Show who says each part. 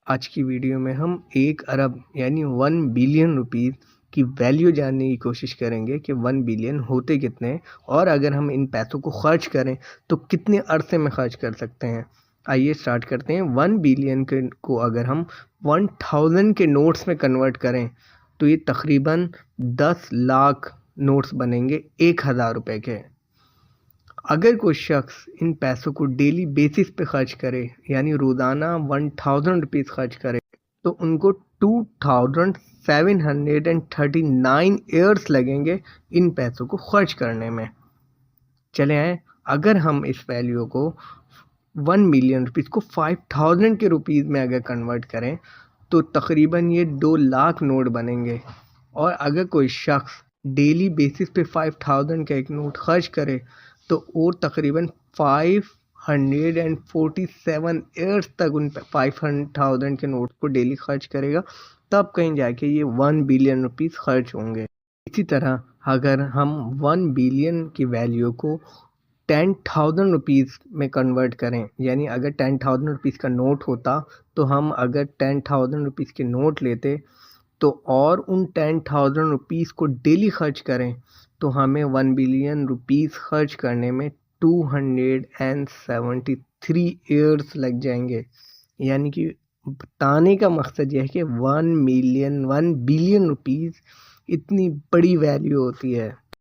Speaker 1: आज की वीडियो में हम 1 अरब यानी 1 बिलियन रुपीस की वैल्यू जानने की कोशिश करेंगे कि 1 बिलियन होते कितने हैं और अगर हम इन पैसों को खर्च करें तो कितने अरसे में खर्च कर सकते हैं। आइए स्टार्ट करते हैं। 1 बिलियन को अगर हम 1000 के नोट्स में कन्वर्ट करें तो ये तकरीबन 10 लाख नोट्स बनेंगे 1000 रुपये के। अगर कोई शख्स इन पैसों को डेली बेसिस पे खर्च करे यानी रोज़ाना 1000 रुपीज़ खर्च करे तो उनको 2739 ईयर्स लगेंगे इन पैसों को खर्च करने में। चले आए, अगर हम इस वैल्यू को 1 मिलियन रुपीज़ को 5000 के रुपीज़ में अगर कन्वर्ट करें तो तकरीबन ये 2 लाख नोट बनेंगे। और अगर कोई शख्स डेली बेसिस पे 5000 का एक नोट खर्च करे तो और तकरीबन 547 ईयर्स तक उन 5000 के नोट को डेली खर्च करेगा, तब कहीं जाके ये 1 बिलियन रुपीज़ खर्च होंगे। इसी तरह अगर हम 1 बिलियन की वैल्यू को 10,000 रुपीज़ में कन्वर्ट करें यानी अगर 10,000 रुपीज़ का नोट होता तो हम अगर 10,000 रुपीज़ के नोट लेते तो और उन 10,000 रुपीज़ को डेली खर्च करें तो हमें 1 बिलियन रुपीज़ खर्च करने में 273 ईयर्स लग जाएंगे। यानी कि बताने का मकसद यह है कि 1 बिलियन रुपीज़ इतनी बड़ी वैल्यू होती है।